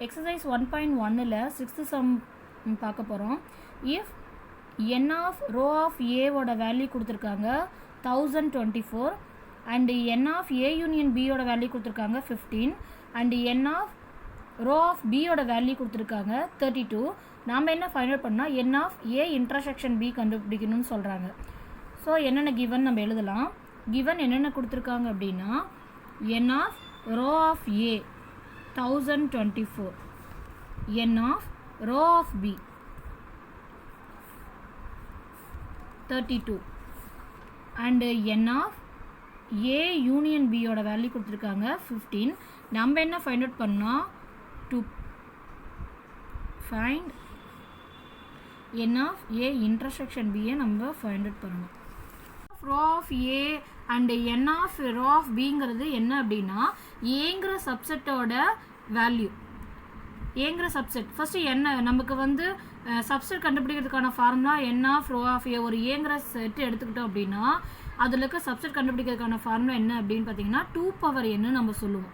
exercise 1.1ல 6th sum பார்க்க போகிறோம். if n of row of a ஓட வேல்யூ கொடுத்துருக்காங்க 1024 and n of a union b ஓட value கொடுத்துருக்காங்க 15 and n of row of b ஓட value கொடுத்துருக்காங்க 32. நாம் என்ன ஃபைண்ட் அவுட் பண்ணால் n of a intersection b கண்டுபிடிக்கணும்னு சொல்கிறாங்க. ஸோ என்னென்ன கிவன் நம்ம எழுதலாம். கிவன் என்னென்ன கொடுத்துருக்காங்க அப்படின்னா n of row of a 1024, n of row of b 32 and n of a union b ஓட வேல்யூ கொடுத்துருக்காங்க 15. நம்ம என்ன ஃபைண்ட் அவுட் பண்ணோம், to find n of a intersection b நம்ம ஃபைண்ட் அவுட் பண்ணணும். row of a and n of row of bங்கிறது என்ன அப்படின்னா ஏங்கிற சப்செட்டோட வேல்யூ. ஏங்கிற சப்செட் ஃபர்ஸ்ட் என்ன நமக்கு வந்து சப்செட் கண்டுபிடிக்கிறதுக்கான formula n of row of a. ஒரு ஏங்கிற செட் எடுத்துக்கிட்டோம் அப்படின்னா அதில் இருக்க சப்செட் கண்டுபிடிக்கிறதுக்கான ஃபார்முலா என்ன அப்படின்னு பார்த்தீங்கன்னா 2n நம்ம சொல்லுவோம்.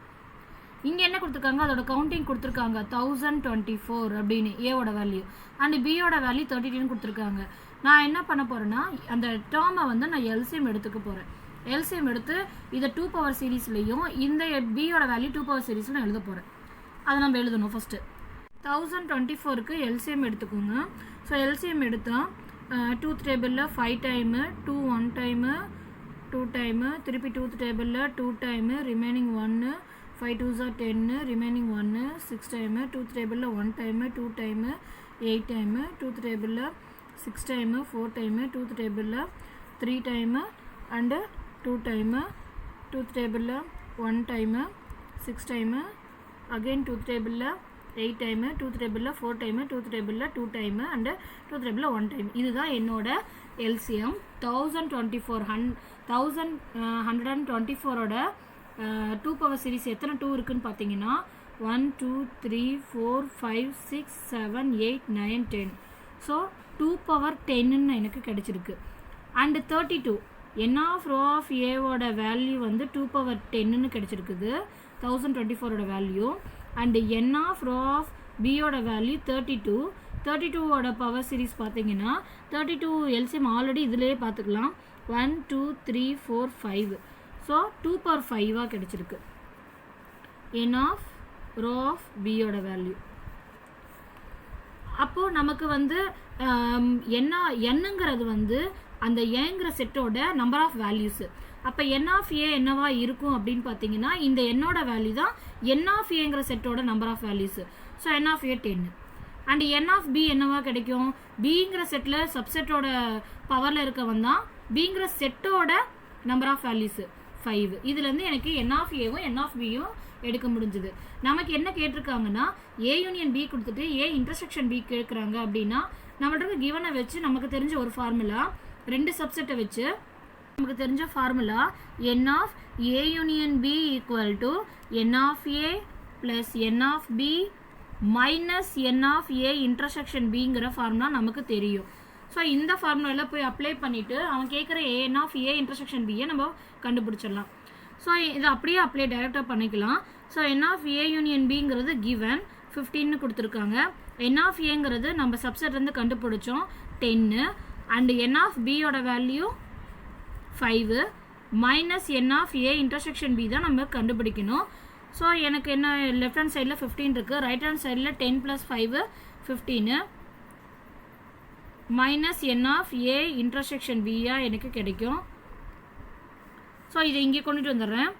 இங்கே என்ன கொடுத்துருக்காங்க, அதோட கவுண்டிங் கொடுத்துருக்காங்க 1024 அப்படின்னு ஏவோட வேல்யூ அண்ட் பியோட வேல்யூ 32 கொடுத்துருக்காங்க. நான் என்ன பண்ண போகிறேன்னா அந்த டேர்மை வந்து நான் எல்சிஎம் எடுத்துக்க போகிறேன். எல்சிஎம் எடுத்து இதை 2 பவர் சீரீஸ்லையும் இந்த பியோட வேல்யூ 2 பவர் சீரீஸில் நான் எழுத போகிறேன். அதை நம்ம எழுதணும். ஃபஸ்ட்டு 1024க்கு எல்சிஎம் எடுத்துக்கோங்க. ஸோ எல்சிஎம் எடுத்தால் 2th டேபிளில் 5 டைமு, 2 1 டைமு, 2 டைமு, திருப்பி 2th டேபிளில் 2 time, remaining 1, 5 2s are 10, remaining 1, 6 time, 2th டேபிளில் 1 டைமு, 2 டைமு, 8 டைமு, 2th டேபிளில் 6 டைமு, 4 டைமு, 2th டேபிளில் 3 டைமு அண்டு 2 டைமு, 2th டேபிளில் 1 டைமு, 6 டைமு, அகெயின் 2th டேபிளில் 8 டைமு, 2th டேபிளில் 4 டைமு, 2th டேபிளில் 2 டைமு அண்டு 2th டேபிளில் 1 டைம். இதுதான் என்னோட எல்சிஎம். 1124ஓட 2 பவர் சீரீஸ் எத்தனை 2 இருக்குன்னு பார்த்தீங்கன்னா 1 2 3 4 5 6 7 8 9 10. ஸோ 2 பவர் 10ன்னு எனக்கு கிடைச்சிருக்கு. And 32 n of row of ஏவோட வேல்யூ வந்து 2 பவர் 10ன்னு கிடைச்சிருக்குது 1024ஓட வேல்யூ. And n of row of பியோட வேல்யூ 32. 32ஓட பவர் சீரீஸ் பார்த்தீங்கன்னா 32 எல்சிஎம் ஆல்ரெடி இதிலே பார்த்துக்கலாம் 1 2 3 4 5. ஸோ 2 பவர் 5 கிடைச்சிருக்கு n of row of பியோட வேல்யூ. அப்போது நமக்கு வந்து என்னங்கிறது வந்து அந்த ஏங்கிற செட்டோட நம்பர் ஆஃப் வேல்யூஸு. அப்போ n of a என்னவா இருக்கும் அப்படின்னு பார்த்தீங்கன்னா இந்த என்னோட வேல்யூ தான் n of aங்கிற செட்டோட number of values. So n of a 10 and n of b என்னவா கிடைக்கும், பிங்கிற செட்டில் சப்செட்டோட பவரில் இருக்கவன் தான் பிங்கிற செட்டோட நம்பர் ஆஃப் வேல்யூஸு 5. இதுலேருந்து எனக்கு n of aவும் n of bயும் எடுக்க முடிஞ்சுது. நமக்கு என்ன கேட்டிருக்காங்கன்னா a யூனியன் b கொடுத்துட்டு a இன்டர்செக்ஷன் b கேட்குறாங்க அப்படின்னா நம்மள்ட்ட கிவனை வச்சு நமக்கு தெரிஞ்ச ஒரு ஃபார்முலா, 2 சப்செட்டை வச்சு நமக்கு தெரிஞ்ச formula n of a union b equal to n of a plus n of b minus n of a intersection பிங்கிற ஃபார்முலா நமக்கு தெரியும். ஸோ இந்த ஃபார்முலாவில் போய் அப்ளை பண்ணிவிட்டு அவன் கேட்குற n of a இன்டர்செக்ஷன் பியை நம்ம கண்டுபிடிச்சிடலாம். ஸோ இது அப்படியே அப்ளை டைரெக்டாக பண்ணிக்கலாம். So n of a union பிங்கிறது கிவன் 15 கொடுத்துருக்காங்க. n of aங்கிறது நம்ம சப்செட்லேருந்து கண்டுபிடிச்சோம் 10 அண்டு n of bயோட value 5 minus n of a intersection b தான் நம்ம கண்டுபிடிக்கணும். ஸோ எனக்கு என்ன லெஃப்ட் ஹேண்ட் சைடில் 15 இருக்குது, ரைட் ஹேண்ட் சைடில் 10 + 5 15 minus n of a intersection பியா எனக்கு கிடைக்கும். ஸோ இதை இங்கே கொண்டுட்டு வந்துடுறேன்.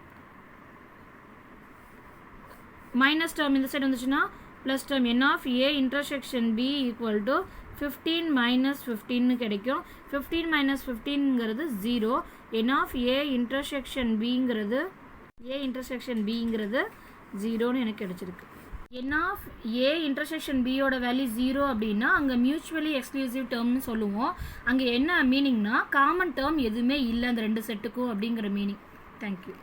மைனஸ் டேர்ம் இந்த சைடு வந்துச்சுன்னா plus term n of a intersection b equal to 15 minus 15 கிடைக்கும். 15 மைனஸ் 15ங்கிறது 0. n of a இன்டர்செக்ஷன் பிங்கிறது 0ன்னு எனக்கு கிடைச்சிருக்கு. n of a இன்டர்செக்ஷன் பியோட வேல்யூ 0 அப்படின்னா அங்கே மியூச்சுவலி எக்ஸ்க்ளூசிவ் டேர்ம்னு சொல்லுவோம். அங்கே என்ன மீனிங்னா காமன் டேர்ம் எதுவுமே இல்லை அந்த 2 செட்டுக்கும் அப்படிங்கிற மீனிங். தேங்க்யூ.